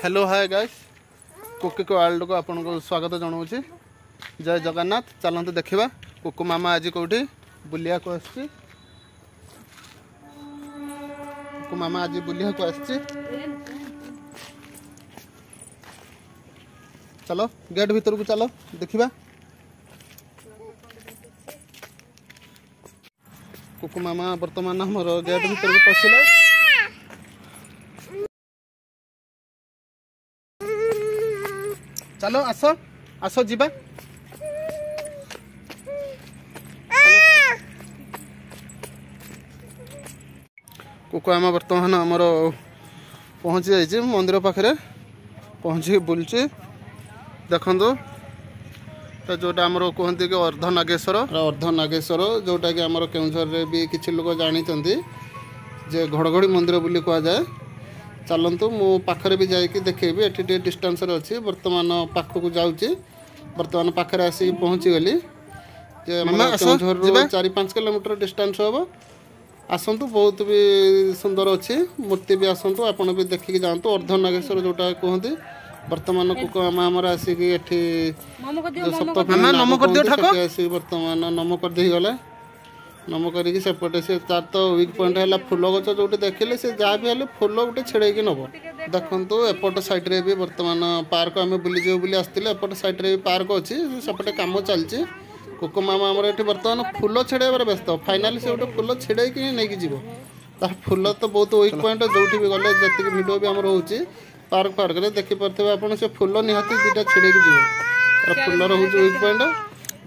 Hello hi guys cookie को world को आपन को स्वागत जनाऊँगी। जय जगन्नाथ। चलते देखा कुकु मामा आज कौटी बुलिया को आसची। कुकु मामा आज बुलिया को आसची। चलो गेट भीतर को चलो देखा। कुकु मामा बर्तमान हमर गेट भीतर को पशिला। चलो आस आस जीवा। कुकुआमा बर्तमान आमर पहुँची जाइए मंदिर पाखे पहुँची बुलची देखु तो जोटा आमर कहते कि अर्धनागेश्वर जोटा कि आमर केउझर भी किसी लोग जानते जे घड़घड़ी मंदिर बोली कह जाए। चलतु मु पाखरे भी जाकि देखेबी एटी टे डिस्टेंस रे अछि। वर्तमान पाखक जाउची वर्तमान पाखरे आसी पहुँची गली जे केउझर 4-5 किलोमीटर डिस्टेंस होबो। आसंतु बहुत भी सुंदर अच्छी मूर्ति भी आसंतु आपण भी देखिक जातु। अर्धनागेश्वर जोटा कहते वर्तमान कुक आमर आसिक आसिक वर्तमान नम कर दे गला। नम करके सेपटे से तार तो वीक पॉइंट है फूल गच जो देखिले से जहाँ भी हेल्ले फूल गोटे छेड़े नब। देखु एपट साइड्रे भी वर्तमान पार्क आम बुलीजे बुली आसते एपट साइड्रे भी पार्क अच्छी सेपटे कम चलती। कुक मामा आमर ये बर्तमान फूल छेड़ार व्यस्त फाइनाली से गोटे फूल छेड़े नहीं जीव तार फूल तो बहुत वीक पॉइंट जो भी गले जी भिड भी आमर हो पार्क पार्क में देखिपे आप से फूल निहाती दुटा छेड़े जीव फूल रोच वीक पॉइंट।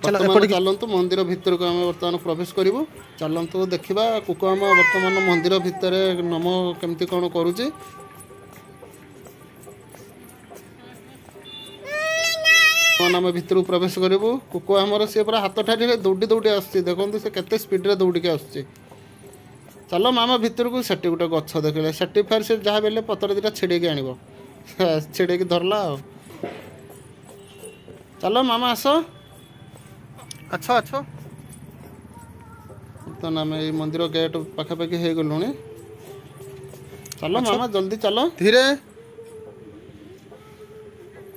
चलतु मंदिर भितर को आम बर्तमान प्रवेश करूँ। चलतु देखा कुकुआमा बर्तमान मंदिर भितर नम केमती कौन करुचे। आम भितर प्रवेश करूँ। कुकुआ आमर सी पूरा हाथ ठारी दौड़ी दौड़ी आसुच्ची देखो से केते स्पीड रे दौड़ी के आसुच्ची। चलो मामा भितर को सेठी गोटे गछ देखले सेठी फेर से जहाँ बेले पतर दुटा छिड़ेकी आनिब छिड़ेकी धरला। चलो मामा आस। अच्छा अच्छा तो आम ये मंदिर गेट पाखापाखि हो गलु। चलो मामा जल्दी चलो धीरे।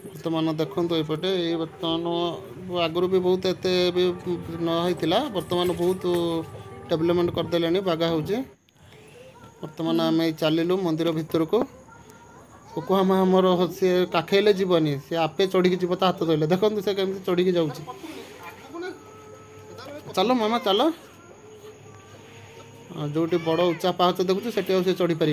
वर्तमान देखो ये ये बर्तमान आगुरी भी बहुत एत भी नहींला बर्तमान बहुत डेवलपमेंट करदे बागा हो। बर्तमान आम चलू मंदिर भितर को। कुकुआमा आमर सी काखेले जीवनी सी आपे चढ़ी जीव तो हाथ धरले देखो से केमती चढ़ी जाऊँगी। चलो मामा चलो जो बड़ उच्चा पाहच देखु से चढ़ी पार।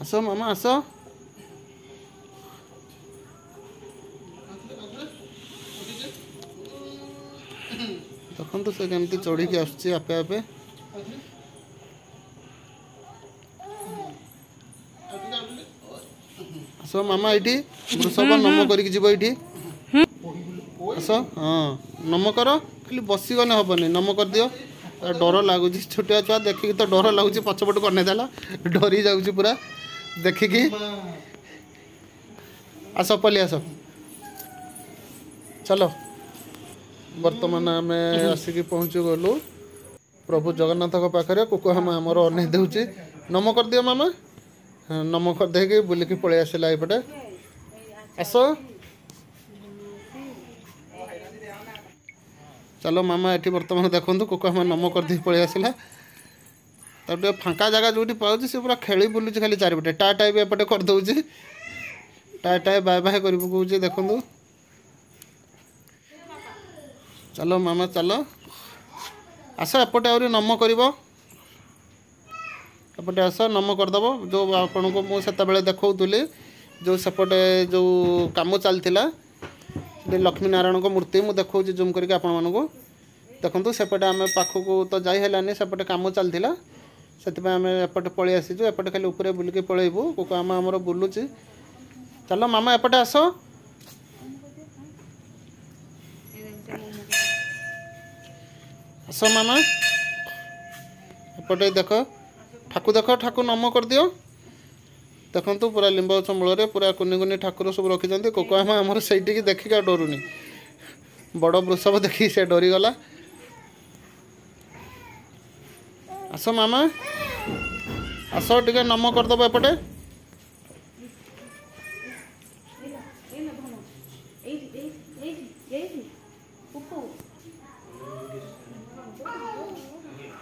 आस मामा आस। देखो से केमती चढ़ी की आसुच्ची आपे आपे। आस मामा ये वृषभ नम कर आस। हाँ नम कर खाली बसीगने हेनी नम कर दियो। डर लगुच छोटिया छुआ देखिकी तो डर लगुच पछपट करने देला डरी जाऊँ पूरा देखिकी। आस पलि आस। चलो वर्तमान आम आसिक पहुँच गलु प्रभु जगन्नाथ पाखे। कुकुआमा आमर अने दूची नम कर दियो मामा। नम कर दे बुलिकी पलि आसला एपटे। आस चलो मामा ये बर्तमान देखो कुकुआमा नम कर दे पलि आसला। तब फांका जगह जो पाँच से पूरा खेली बुलूची खाली चारिपटे टाटा भी एपटे करदे टाटा बाय बाय कर देखु। चलो मामा चलो आस एपटे आहरी नम कर एपटे आस नम करदेव। जो आपन को मुझे देखी जो सेपटे जो कम चलता लक्ष्मी नारायण को मूर्ति मुझे देखा जूम करके आपण मानक देखु। सेपटे आम पाखक तो जाइलानी सेपटे कम चलता से आम एपटे पलि आसीचु एपटे खाली ऊपर बुलिकी पलैबू। कुकुआमा आमर बुलूची। चलो मामा एपटे आस। आस मामा एपटे देख ठाकु नम कर दियो। देखु पूरा लिंब गछ मूल पूरा कुनि कुनि ठाकुर सब रखी। कुकुआमा आमर से देखिक डरुनी बड़ वृषभ देखी से डरीगला। आस मामा आस टिके नम करदेव एपटे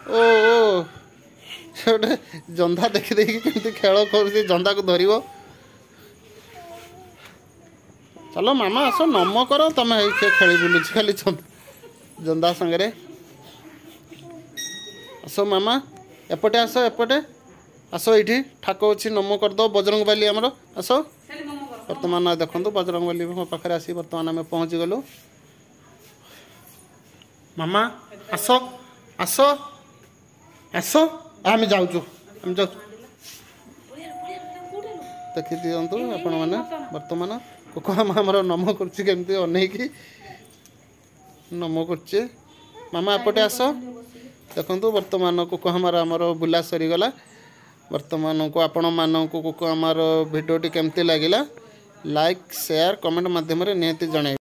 ओ ओ गोटे जंधा देखी देखी केमती खेल कर जंधा को धर चलो मामा आस नम कर तुम खेली बुलू खाली जंधा संगे आस मामा एपटे आस एपटे आस ये ठाक अच्छी नम करदे बजरंग बाली आमर आस बर्तमान देखो बजरंग बाली मो पाखे आसी बर्तमान आम पहुँची गलु मामा आस आस आस आम जाऊँ देखी दिंतु आपण मैंने बर्तमान कुकुर नम करमती अनेक नम कर मामा एपटे आस देखो बर्तमान कुकुर आमर बुला सरीगला बर्तमान को आपण मानक कुकुर भिडियोटी केमती लगिला लाइक शेयर कमेंट माध्यम निहती जन।